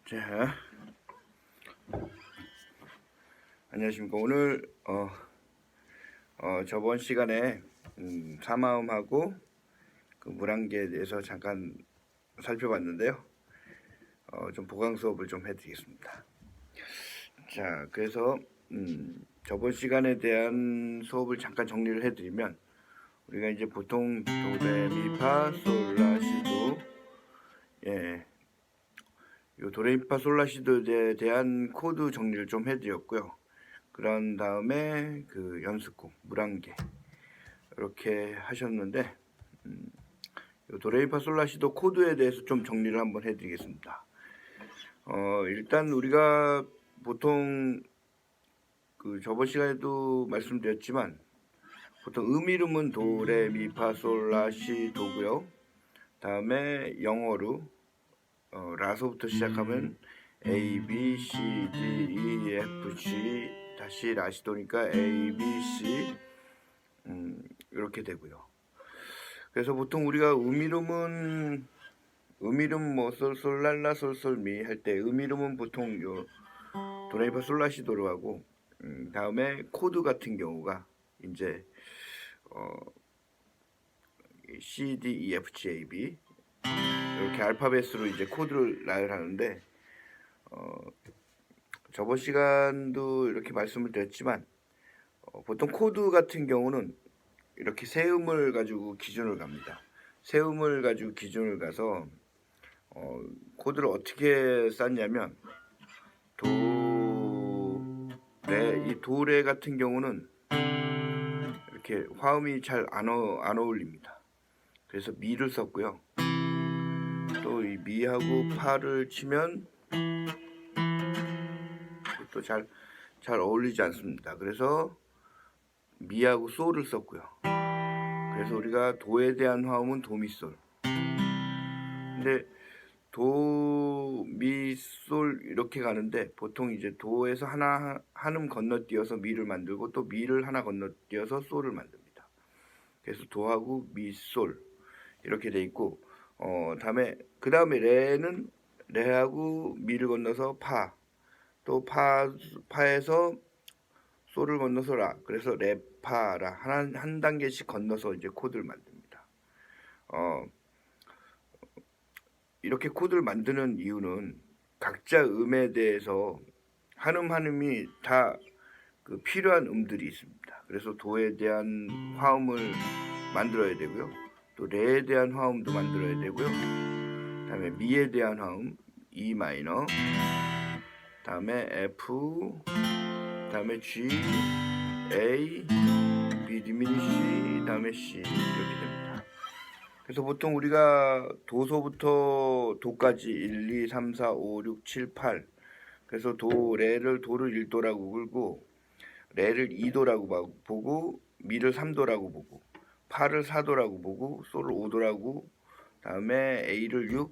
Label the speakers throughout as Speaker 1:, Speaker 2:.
Speaker 1: 자, 안녕하십니까. 오늘 저번 시간에 사마음하고 그 물안개에 대해서 잠깐 살펴봤는데요. 좀 보강 수업을 좀 해드리겠습니다. 자, 그래서 저번 시간에 대한 수업을 잠깐 정리를 해드리면, 우리가 이제 보통 도레미파솔라시도, 요 도레미파솔라시도에 대한 코드 정리를 좀 해드렸고요. 그런 다음에 그 연습곡 물안개 이렇게 하셨는데, 요 도레미파솔라시도 코드에 대해서 좀 정리를 한번 해드리겠습니다. 일단 우리가 보통 그 저번 시간에도 말씀드렸지만, 보통 이름은 도레미파솔라시도고요. 다음에 영어로 라서부터 시작하면 A, B, C, D, E, F, G 다시 라시도니까 A, B, C 이렇게 되고요. 그래서 보통 우리가 음이름 뭐 솔솔랄라 솔솔미 할 때 음이름은 보통 요 도레미파 솔라시도로 하고, 다음에 코드 같은 경우가 이제 C, D, E, F, G, A, B 이렇게 알파벳으로 이제 코드를 나열하는데, 저번 시간도 이렇게 말씀을 드렸지만, 보통 코드 같은 경우는 이렇게 세음을 가지고 기준을 갑니다. 세음을 가지고 기준을 가서 코드를 어떻게 쌌냐면, 이 도레 같은 경우는 이렇게 화음이 잘 안 어울립니다. 그래서 미를 썼고요. 또 이 미하고 파를 치면 또 잘 어울리지 않습니다. 그래서 미하고 솔을 썼고요. 그래서 우리가 도에 대한 화음은 도미솔. 근데 도, 미, 솔 이렇게 가는데, 보통 이제 도에서 한음 건너뛰어서 미를 만들고, 또 미를 하나 건너뛰어서 솔을 만듭니다. 그래서 도하고 미, 솔 이렇게 돼 있고, 그 다음에 레는 레하고 미를 건너서 파, 또 파에서 솔을 건너서 라, 그래서 레파라 한 단계씩 건너서 이제 코드를 만듭니다. 이렇게 코드를 만드는 이유는 각자 음에 대해서 한음이 다 그 필요한 음들이 있습니다. 그래서 도에 대한 화음을 만들어야 되고요. 또 레에 대한 화음도 만들어야 되고요. 다음에 미에 대한 화음 E 마이너, 다음에 F, 다음에 G, A, B 디미니시, 다음에 C 이렇게 됩니다. 그래서 보통 우리가 도소부터 도까지 1, 2, 3, 4, 5, 6, 7, 8, 그래서 도를 1도라고 불고, 레를 2도라고 보고, 미를 3도라고 보고, 파를 4도라고 보고, 솔을 5도라고, 다음에 A를 6,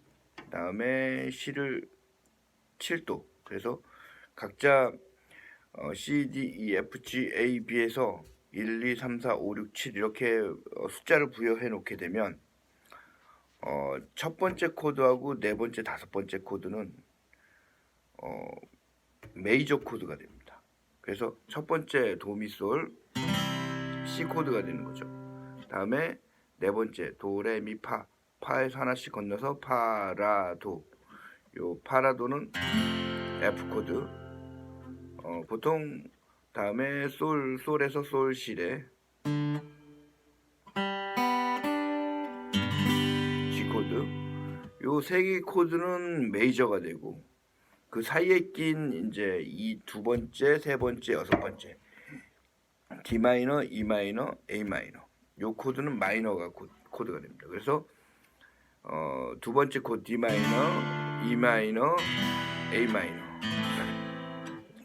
Speaker 1: 다음에 C를 7도. 그래서 각자 C, D, E, F, G, A, B에서 1, 2, 3, 4, 5, 6, 7 이렇게 숫자를 부여해 놓게 되면, 첫 번째 코드하고 네 번째, 다섯 번째 코드는 메이저 코드가 됩니다. 그래서 첫 번째 도미솔 C 코드가 되는 거죠. 다음에 네 번째 도레미파, 파에서 하나씩 건너서 파라도, 요 파라도는 F 코드. 보통 다음에 솔에서 솔시레 G 코드. 요 세 개 코드는 메이저가 되고, 그 사이에 낀 이제 이 두 번째, 세 번째, 여섯 번째 D 마이너, E 마이너, A 마이너, 요 코드는 마이너가 코드가 됩니다. 그래서 두 번째 코드 D 마이너, E 마이너, A 마이너.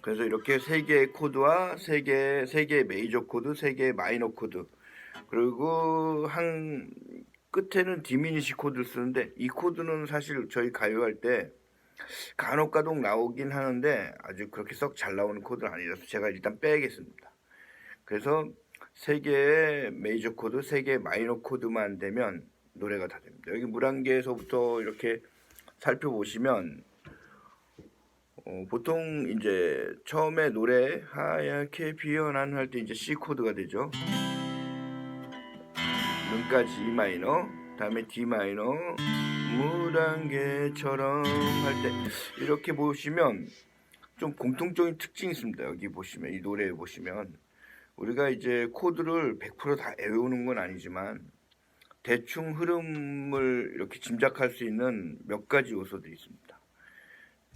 Speaker 1: 그래서 이렇게 세 개의 코드와 세 개의 메이저 코드, 세 개의 마이너 코드, 그리고 한 끝에는 디미니시 코드를 쓰는데, 이 코드는 사실 저희 가요할 때 간혹가독 나오긴 하는데 아주 그렇게 썩 잘 나오는 코드는 아니라서 제가 일단 빼겠습니다. 그래서 세 개의 메이저 코드, 세 개의 마이너 코드만 되면 노래가 다 됩니다. 여기 물안개에서부터 이렇게 살펴보시면 보통 이제 처음에 노래 하얗게 피어난 할 때 이제 C 코드가 되죠. 눈까지 E 마이너, 다음에 D 마이너, 물안개처럼 할 때 이렇게 보시면 좀 공통적인 특징이 있습니다. 여기 보시면 이 노래에 보시면 우리가 이제 코드를 100%다 외우는 건 아니지만 대충 흐름을 이렇게 짐작할 수 있는 몇 가지 요소들이 있습니다.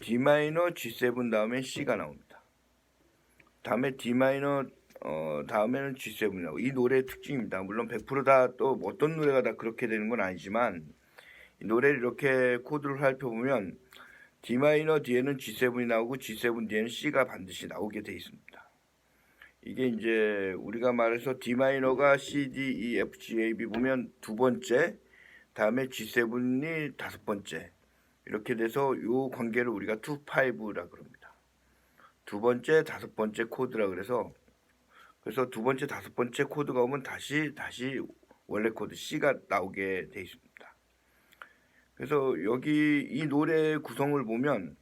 Speaker 1: D 마이너 G7 다음에 C가 나옵니다. 다음에 D 마이너 다음에는 G7이 나오고 이 노래의 특징입니다. 물론 100%다 또 어떤 노래가 다 그렇게 되는 건 아니지만 이 노래를 이렇게 코드를 살펴보면 D 마이너 뒤에는 G7이 나오고 G7 뒤에는 C가 반드시 나오게 돼 있습니다. 이게 이제 우리가 말해서 D 마이너가 C, D, E, F, G, A, B 보면 두 번째, 다음에 G7이 다섯 번째 이렇게 돼서 이 관계를 우리가 2, 5라 그럽니다. 두 번째, 다섯 번째 코드라 그래서 두 번째, 다섯 번째 코드가 오면 다시 원래 코드 C가 나오게 돼 있습니다. 그래서 여기 이 노래 구성을 보면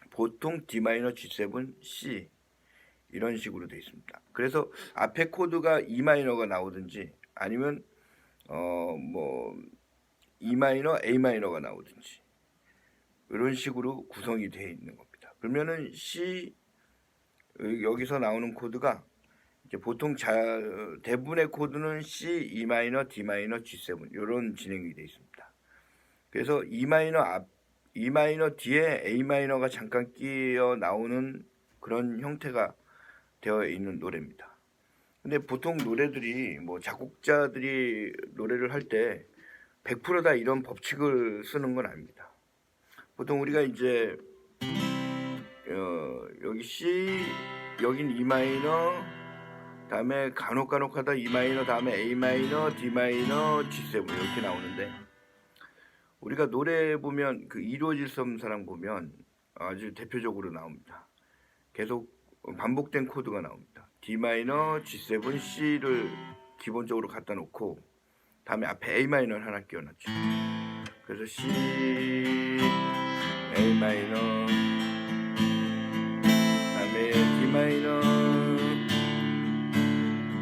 Speaker 1: 보통 D 마이너 G7 C 이런 식으로 되어 있습니다. 그래서 앞에 코드가 E 마이너가 나오든지 아니면 뭐 E 마이너 A 마이너가 나오든지 이런 식으로 구성이 되어 있는 겁니다. 그러면은 C 여기서 나오는 코드가 이제 보통 대부분의 코드는 C, E 마이너, D 마이너, G7 이런 진행이 되어 있습니다. 그래서 E 마이너 뒤에 A 마이너가 잠깐 끼어 나오는 그런 형태가 되어 있는 노래입니다. 근데 보통 노래들이 뭐 작곡자들이 노래를 할 때 100%다 이런 법칙을 쓰는 건 아닙니다. 보통 우리가 이제 여기 C, 여긴 E 마이너, 다음에 간혹하다 E 마이너, 다음에 A 마이너, D 마이너, G7 이렇게 나오는데 우리가 노래 보면 그 이루어질 수 없는 사랑 보면 아주 대표적으로 나옵니다. 계속 반복된 코드가 나옵니다. D 마이너, G7, C를 기본적으로 갖다 놓고 다음에 앞에 A 마이너를 하나 끼워놨죠. 그래서 C, A 마이너, 다음에 D 마이너,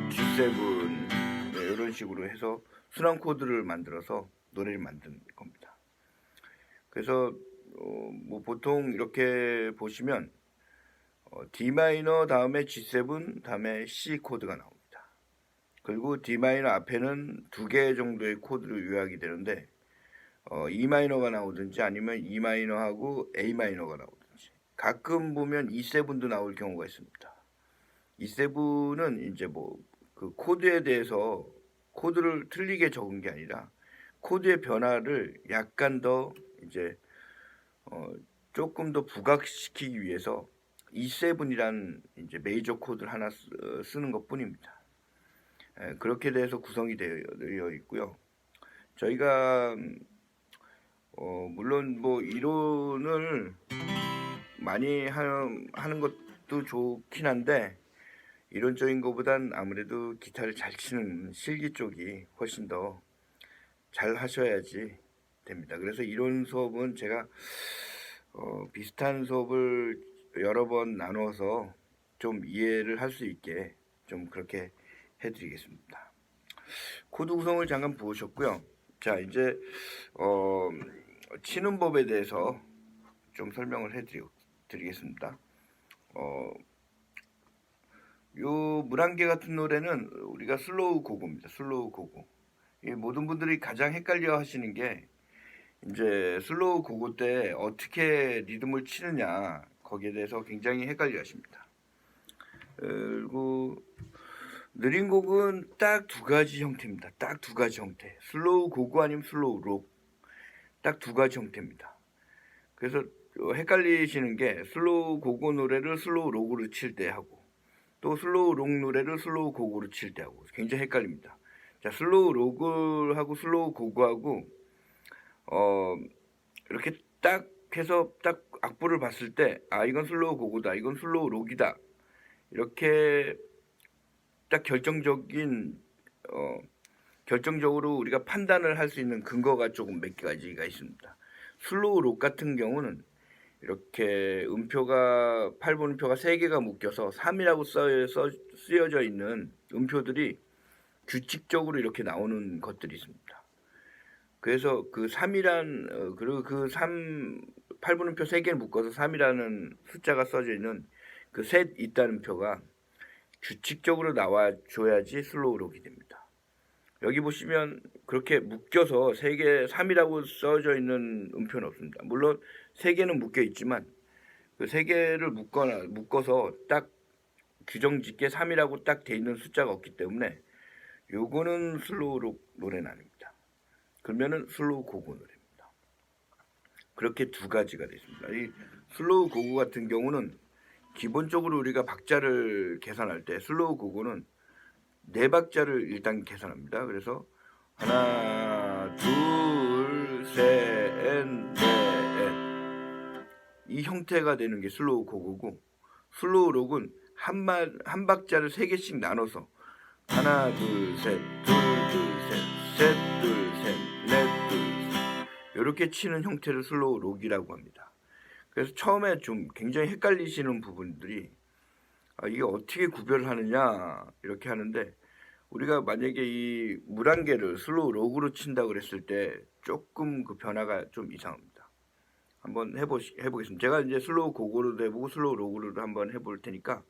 Speaker 1: G7 네, 이런 식으로 해서 순환 코드를 만들어서 노래를 만드는 겁니다. 그래서 뭐 보통 이렇게 보시면 D 마이너 다음에 G7 다음에 C 코드가 나옵니다. 그리고 D 마이너 앞에는 두 개 정도의 코드로 요약이 되는데 E 마이너가 나오든지 아니면 E 마이너하고 A 마이너가 나오든지 가끔 보면 E7도 나올 경우가 있습니다. E7은 이제 뭐 그 코드에 대해서 코드를 틀리게 적은 게 아니라 코드의 변화를 약간 더 이제 조금 더 부각시키기 위해서 E7이라는 이제 메이저 코드를 하나 쓰는 것뿐입니다. 그렇게 돼서 구성이 되어 있고요. 저희가 물론 뭐 이론을 많이 하는 것도 좋긴 한데 이론적인 것보단 아무래도 기타를 잘 치는 실기 쪽이 훨씬 더 잘 하셔야지 됩니다. 그래서 이론 수업은 제가 비슷한 수업을 여러 번 나눠서 좀 이해를 할 수 있게 좀 그렇게 해드리겠습니다. 코드 구성을 잠깐 보셨고요. 자 이제 치는 법에 대해서 좀 설명을 해드리겠습니다. 요 물안개 같은 노래는 우리가 슬로우 고고입니다. 슬로우 고고. 모든 분들이 가장 헷갈려 하시는 게 이제 슬로우 고고 때 어떻게 리듬을 치느냐 거기에 대해서 굉장히 헷갈려 하십니다. 그리고 느린 곡은 딱 두 가지 형태입니다. 딱 두 가지 형태. 슬로우 고고 아니면 슬로우 록. 딱 두 가지 형태입니다. 그래서 헷갈리시는 게 슬로우 고고 노래를 슬로우 록으로 칠 때 하고 또 슬로우 록 노래를 슬로우 고고로 칠 때 하고 굉장히 헷갈립니다. 자, 슬로우 록을 하고 슬로우 고고하고 이렇게 딱 해서 딱 악보를 봤을 때 이건 슬로우 고고다, 이건 슬로우 록이다 이렇게 딱 결정적으로 우리가 판단을 할 수 있는 근거가 조금 몇 가지가 있습니다. 슬로우 록 같은 경우는 이렇게 음표가 8분음표가 3개가 묶여서 3이라고 쓰여져 있는 음표들이 규칙적으로 이렇게 나오는 것들이 있습니다. 그래서 그 3이란 그리고 그 8분음표 3개를 묶어서 3이라는 숫자가 써져 있는 그 셋 있다는 표가 규칙적으로 나와줘야지 슬로우록이 됩니다. 여기 보시면 그렇게 묶여서 3개 3이라고 써져 있는 음표는 없습니다. 물론 3개는 묶여 있지만 그 3개를 묶어서 딱 규정짓게 3이라고 딱 돼 있는 숫자가 없기 때문에 요거는 슬로우록 노래는 아닙니다. 그러면은 슬로우 고고 노래입니다. 그렇게 두 가지가 있습니다. 이 슬로우 고고 같은 경우는 기본적으로 우리가 박자를 계산할 때 슬로우 고고는 4박자를 일단 계산합니다. 그래서 하나, 둘, 셋, 넷. 이 형태가 되는 게 슬로우 고고고, 슬로우록은 한 박자를 3개씩 나눠서 하나, 둘, 셋, 둘, 셋, 셋, 둘, 셋, 넷, 둘, 셋 이렇게 치는 형태를 슬로우록이라고 합니다. 그래서 처음에 좀 굉장히 헷갈리시는 부분들이 이게 어떻게 구별을 하느냐 이렇게 하는데, 우리가 만약에 이 물안개를 슬로우록으로 친다고 그랬을 때 조금 그 변화가 좀 이상합니다. 한번 해보겠습니다. 제가 이제 슬로우 고고로도 해보고 슬로우 록으로도 한번 해볼 테니까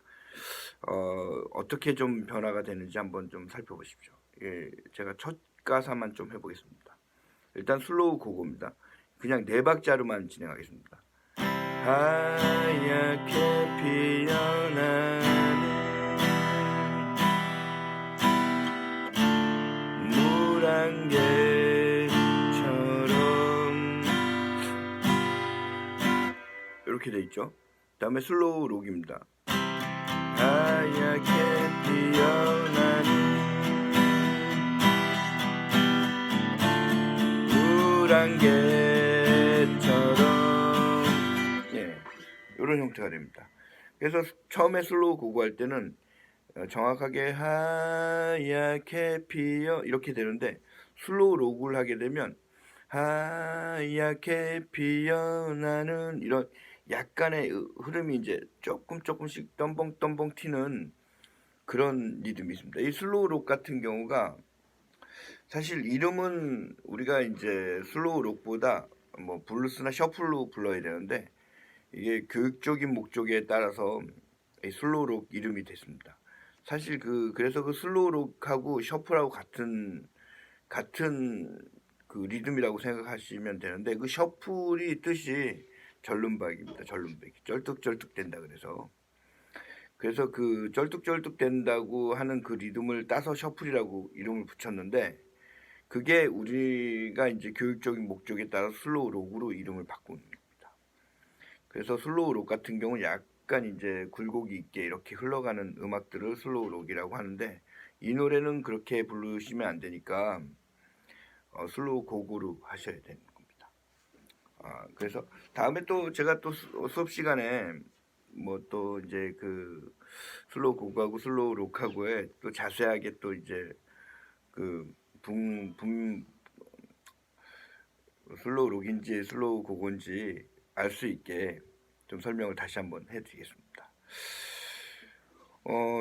Speaker 1: 어떻게 좀 변화가 되는지 한번 좀 살펴보십시오. 예, 제가 첫 가사만 좀 해보겠습니다. 일단 슬로우 고고입니다. 그냥 4박자로만 진행하겠습니다. 하얗게 피어나는 물안개처럼 이렇게 돼 있죠. 다음에 슬로우 록입니다. 하얗게 피어나는 물안개처럼, 예, 이런 형태가 됩니다. 그래서 처음에 슬로우 고고 할 때는 정확하게 하얗게 피어 이렇게 되는데, 슬로우 록을 하게 되면 하얗게 피어나는 이런 약간의 흐름이 이제 조금씩 덤벙 튀는 그런 리듬이 있습니다. 이 슬로우 록 같은 경우가 사실 이름은 우리가 이제 슬로우 록보다 뭐 블루스나 셔플로 불러야 되는데, 이게 교육적인 목적에 따라서 이 슬로우 록 이름이 됐습니다. 사실 그래서 그 슬로우 록하고 셔플하고 같은 그 리듬이라고 생각하시면 되는데, 그 셔플이 뜻이 절름박입니다. 절름박이 쩔뚝쩔뚝 된다 그래서 그 쩔뚝쩔뚝 된다고 하는 그 리듬을 따서 셔플이라고 이름을 붙였는데, 그게 우리가 이제 교육적인 목적에 따라 슬로우 록으로 이름을 바꾼 겁니다. 그래서 슬로우 록 같은 경우는 약간 이제 굴곡이 있게 이렇게 흘러가는 음악들을 슬로우 록이라고 하는데, 이 노래는 그렇게 부르시면 안 되니까 슬로우 고고로 하셔야 되는 겁니다. 그래서 다음에 또 제가 또 수업 시간에 뭐 또 이제 그 슬로우 고고하고 슬로우 록하고에 또 자세하게 또 이제 그 슬로우 록인지 슬로우 고고인지 알 수 있게 좀 설명을 다시 한번 해드리겠습니다.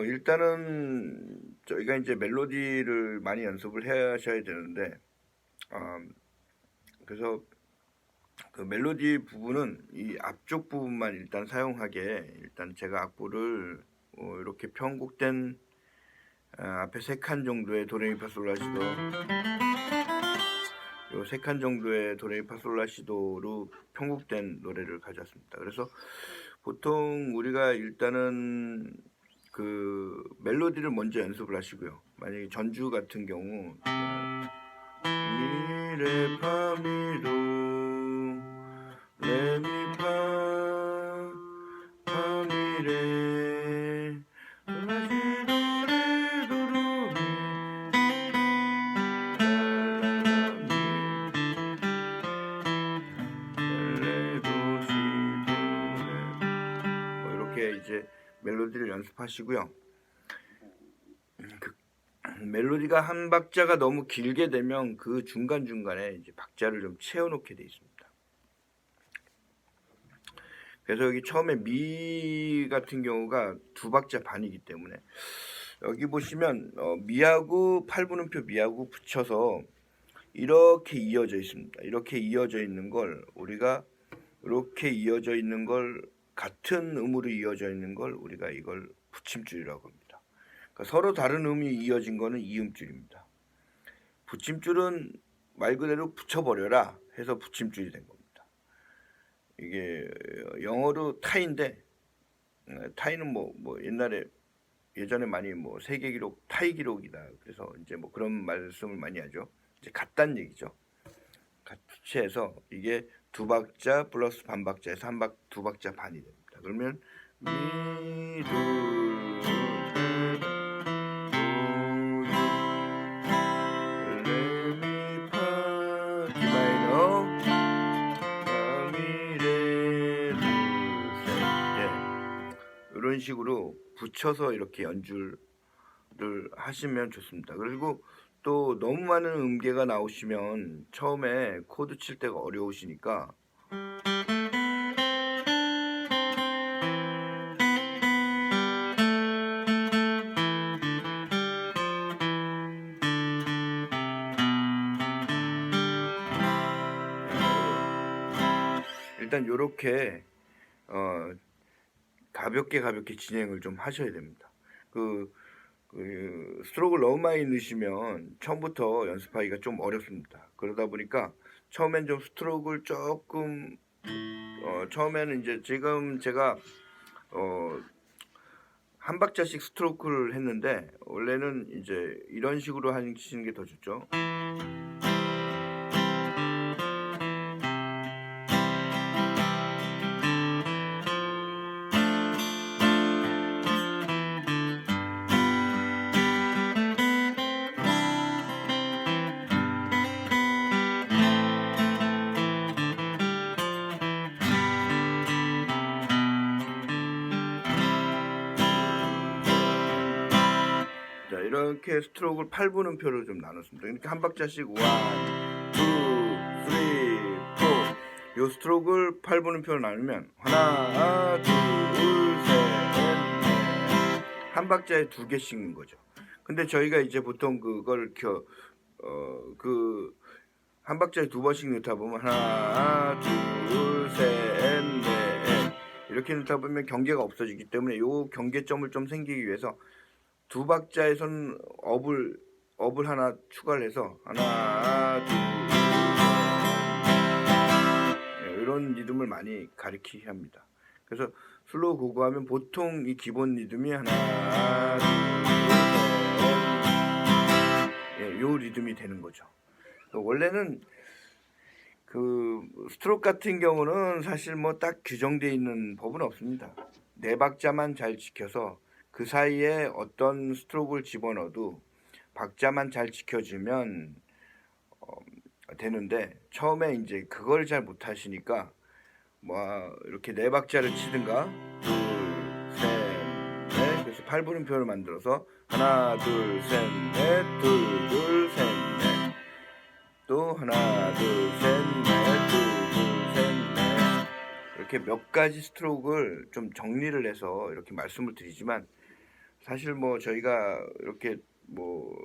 Speaker 1: 일단은 저희가 이제 멜로디를 많이 연습을 하셔야 되는데, 그래서 그 멜로디 부분은 이 앞쪽 부분만 일단 사용하게, 일단 제가 악보를 이렇게 편곡된 앞에 3칸 정도의 도레미파솔라시도, 요 3칸 정도의 도레미파솔라시도로 편곡된 노래를 가져왔습니다. 그래서 보통 우리가 일단은 그 멜로디를 먼저 연습을 하시고요. 만약에 전주 같은 경우 미레파미도 레미파 파미레 라시도레도로미 뭐 이렇게 이제 멜로디를 연습하시고요. 멜로디가 한 박자가 너무 길게 되면 그 중간중간에 이제 박자를 좀 채워놓게 돼 있습니다. 그래서 여기 처음에 미 같은 경우가 2박자 반이기 때문에 여기 보시면 미하고 8분음표 미하고 붙여서 이렇게 이어져 있습니다. 이렇게 이어져 있는 걸 우리가 이렇게 이어져 있는 걸 같은 음으로 이어져 있는 걸 우리가 이걸 붙임줄이라고 합니다. 그러니까 서로 다른 음이 이어진 거는 이음줄입니다. 붙임줄은 말 그대로 붙여버려라 해서 붙임줄이 된 겁니다. 이게 영어로 타이인데 타이는 뭐 옛날에 예전에 많이 뭐 세계 기록 타이 기록이다 그래서 이제 뭐 그런 말씀을 많이 하죠. 이제 같다는 얘기죠. 같이 해서 이게 2박자 플러스 반박자에서 2박자 반이 됩니다. 그러면 미, 도, 레, 미, 파, 디 마이너, 라, 미, 레, 도, 세. 이런 식으로 붙여서 이렇게 연주를 하시면 좋습니다. 그리고 또 너무 많은 음계가 나오시면 처음에 코드 칠 때가 어려우시니까 일단 요렇게 가볍게 진행을 좀 하셔야 됩니다. 그 스트로크를 너무 많이 넣으시면 처음부터 연습하기가 좀 어렵습니다. 그러다 보니까 처음엔 좀 스트로크를 조금 처음에는 이제 지금 제가 한 박자씩 스트로크를 했는데 원래는 이제 이런 식으로 하시는 게 더 좋죠. 자, 이렇게 스트로크를 8분음표로 좀 나눴습니다. 이렇게 한 박자씩 1, 2, 3, 4. 요 스트로크를 8분음표로 나누면 하나, 둘, 셋, 넷. 한 박자에 2개씩인 거죠. 근데 저희가 이제 보통 그걸 한 박자에 2번씩 넣다 보면 하나, 둘, 셋, 넷 이렇게 넣다 보면 경계가 없어지기 때문에 요 경계점을 좀 생기기 위해서 2박자에선 업을 하나 추가를 해서 하나, 둘, 셋 이런 리듬을 많이 가리키게 합니다. 그래서 슬로우 고고하면 보통 이 기본 리듬이 하나, 둘, 셋 요 리듬이 되는 거죠. 원래는 그 스트로크 같은 경우는 사실 뭐 딱 규정되어 있는 법은 없습니다. 4박자만 잘 지켜서 그 사이에 어떤 스트로크를 집어넣어도 박자만 잘 지켜주면 되는데 처음에 이제 그걸 잘 못하시니까 뭐 이렇게 4박자를 치든가 둘, 셋, 넷 그래서 8분음표를 만들어서 하나, 둘, 셋, 넷, 둘, 셋, 넷 또 하나, 둘, 셋, 넷, 둘, 셋, 넷 이렇게 몇 가지 스트로크를 좀 정리를 해서 이렇게 말씀을 드리지만 사실 뭐 저희가 이렇게 뭐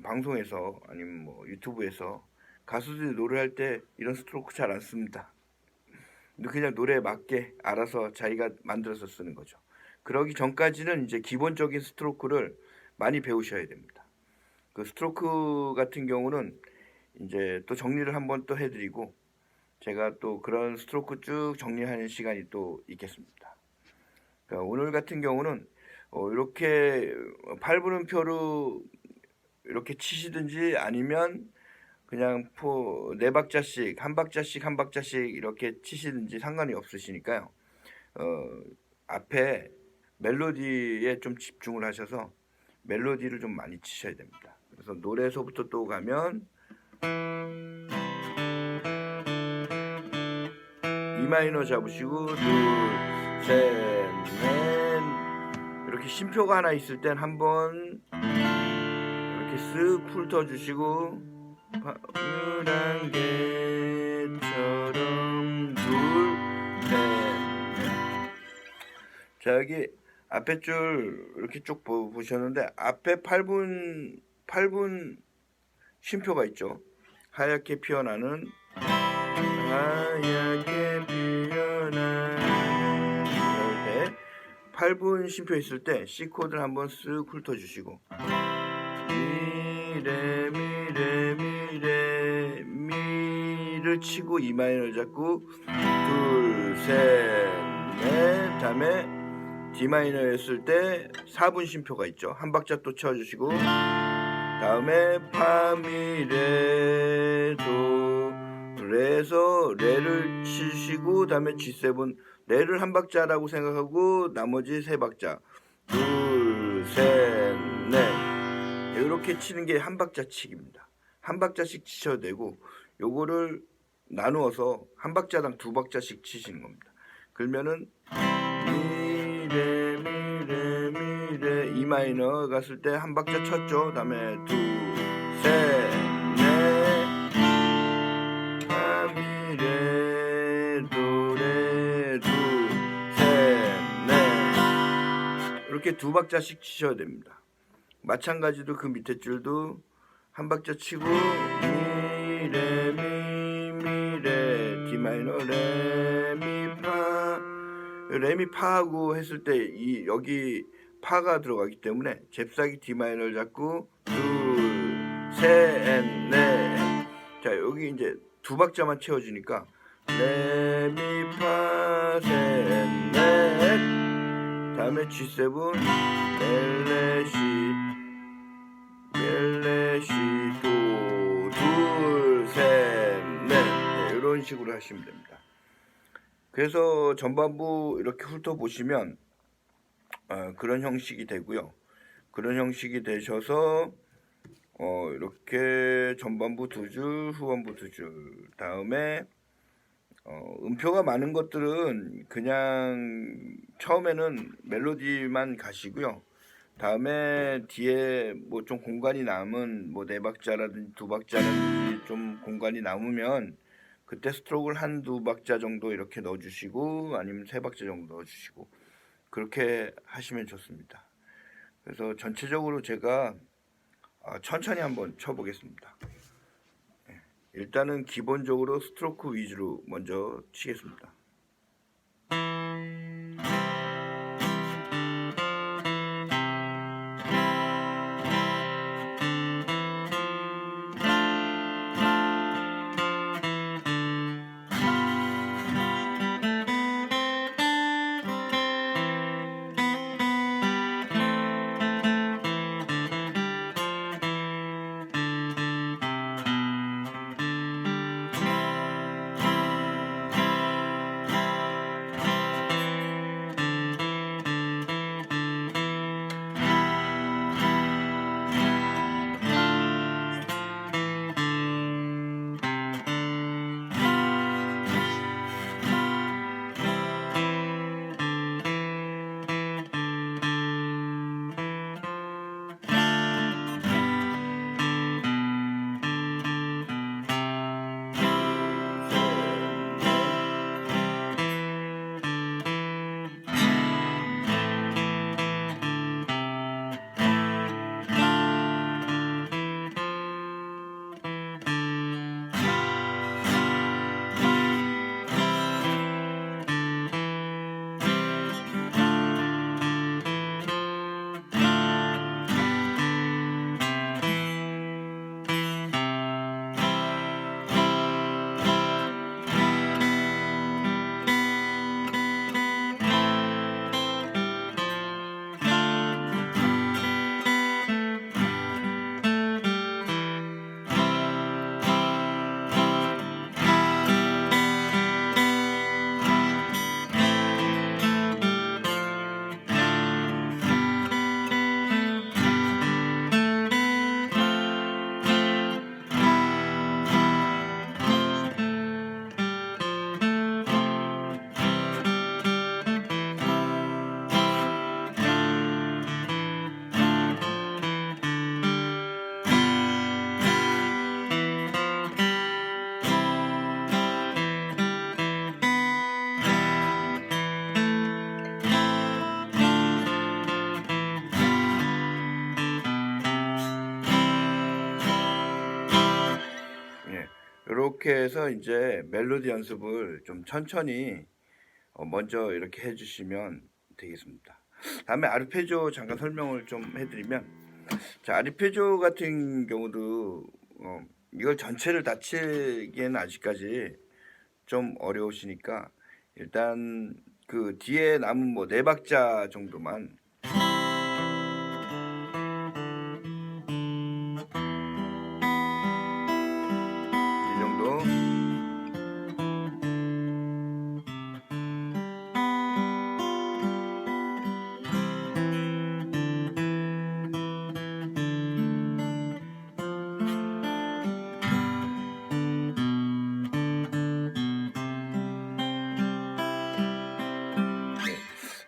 Speaker 1: 방송에서 아니면 뭐 유튜브에서 가수들이 노래할 때 이런 스트로크 잘 안 씁니다. 그냥 노래에 맞게 알아서 자기가 만들어서 쓰는 거죠. 그러기 전까지는 이제 기본적인 스트로크를 많이 배우셔야 됩니다. 그 스트로크 같은 경우는 이제 또 정리를 한번 또 해드리고 제가 또 그런 스트로크 쭉 정리하는 시간이 또 있겠습니다. 그러니까 오늘 같은 경우는 이렇게 8분음표로 이렇게 치시든지 아니면 그냥 4박자씩 한 박자씩 이렇게 치시든지 상관이 없으시니까요. 앞에 멜로디에 좀 집중을 하셔서 멜로디를 좀 많이 치셔야 됩니다. 그래서 노래에서부터 또 가면 E 마이너 잡으시고 둘, 셋, 넷 이렇게 쉼표가 하나 있을 땐 한번 이렇게 쓱 훑어주시고 파란 개처럼 둘, 셋, 자, 여기 앞에 줄 이렇게 쭉 보셨는데 앞에 8분 쉼표가 있죠. 하얗게 피어나는 이럴 때 8분 쉼표 있을 때 C 코드를 한번 쓱 훑어 주시고 미를 치고 E 마이너를 잡고 둘, 셋, 넷, 다음에 D 마이너였을 때 4분 쉼표가 있죠. 한 박자 또 쳐주시고 다음에 파, 미, 레, 도, 레에서 레를 치시고 다음에 G7 레를 한 박자라고 생각하고 나머지 세 박자 둘, 셋, 넷 이렇게 치는 게 한 박자 치기입니다. 한 박자씩 치셔도 되고 요거를 나누어서 한 박자당 두 박자씩 치시는 겁니다. 그러면은 미레 E 마이너 갔을 때 한 박자 쳤죠. 다음에 둘, 셋, 넷, 파, 미, 레, 도, 레, 둘, 셋, 넷 이렇게 두 박자씩 치셔야 됩니다. 마찬가지로 그 밑에 줄도 한 박자 치고 미, 레, D 마이너 레, 미, 파 레미 파하고 했을 때 이 여기 파가 들어가기 때문에 잽싸기 D 마이너를 잡고 둘, 셋, 넷. 자, 여기 이제 두 박자만 채워주니까 레미 파 셋, 넷. 다음에 G7 렐레시 도 둘, 셋, 넷. 네, 이런 식으로 하시면 됩니다. 그래서 전반부 이렇게 훑어보시면 그런 형식이 되고요. 그런 형식이 되셔서 이렇게 전반부 두 줄, 후반부 두 줄, 다음에 음표가 많은 것들은 그냥 처음에는 멜로디만 가시고요. 다음에 뒤에 뭐 좀 공간이 남은 뭐 네 박자라든지 두 박자라든지 좀 공간이 남으면 그때 스트로크를 한두 박자 정도 이렇게 넣어주시고 아니면 세 박자 정도 넣어주시고 그렇게 하시면 좋습니다. 그래서 전체적으로 제가 천천히 한번 쳐보겠습니다. 일단은 기본적으로 스트로크 위주로 먼저 치겠습니다. 그렇게 해서 이제 멜로디 연습을 좀 천천히 먼저 이렇게 해주시면 되겠습니다. 다음에 아르페지오 잠깐 설명을 좀 해드리면, 자, 아르페지오 같은 경우도 이걸 전체를 다 치기에는 아직까지 좀 어려우시니까 일단 그 뒤에 남은 뭐 4박자 정도만 이 정도.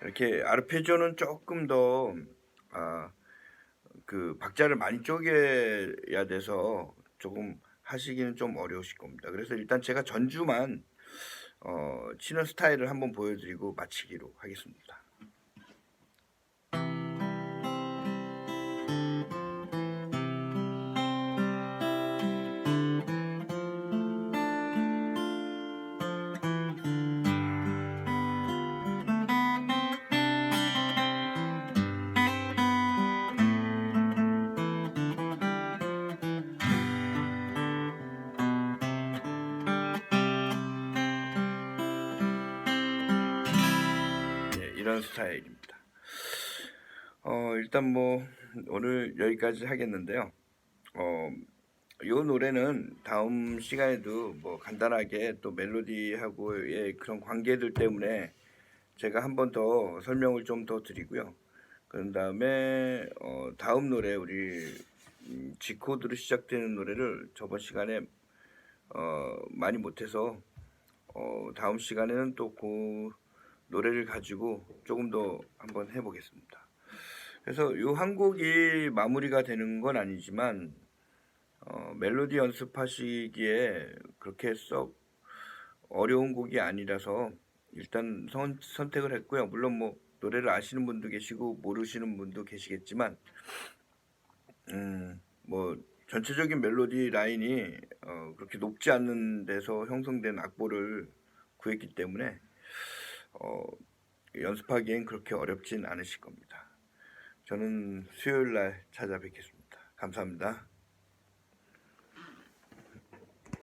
Speaker 1: 이렇게 아르페지오는 조금 더 그 박자를 많이 쪼개야 돼서 조금 하시기는 좀 어려우실 겁니다. 그래서 일단 제가 전주만 치는 스타일을 한번 보여드리고 마치기로 하겠습니다. 이런 스타일입니다. 일단 뭐 오늘 여기까지 하겠는데요. 이 노래는 다음 시간에도 뭐 간단하게 또 멜로디하고의 그런 관계들 때문에 제가 한 번 더 설명을 좀 더 드리고요. 그런 다음에 다음 노래 우리 G 코드로 시작되는 노래를 저번 시간에 많이 못해서 다음 시간에는 또 그 노래를 가지고 조금 더 한번 해보겠습니다. 그래서 이 한 곡이 마무리가 되는 건 아니지만 멜로디 연습하시기에 그렇게 썩 어려운 곡이 아니라서 일단 선택을 했고요. 물론 뭐 노래를 아시는 분도 계시고 모르시는 분도 계시겠지만 뭐 전체적인 멜로디 라인이 그렇게 높지 않는 데서 형성된 악보를 구했기 때문에 연습하기엔 그렇게 어렵진 않으실 겁니다. 저는 수요일 날 찾아뵙겠습니다. 감사합니다.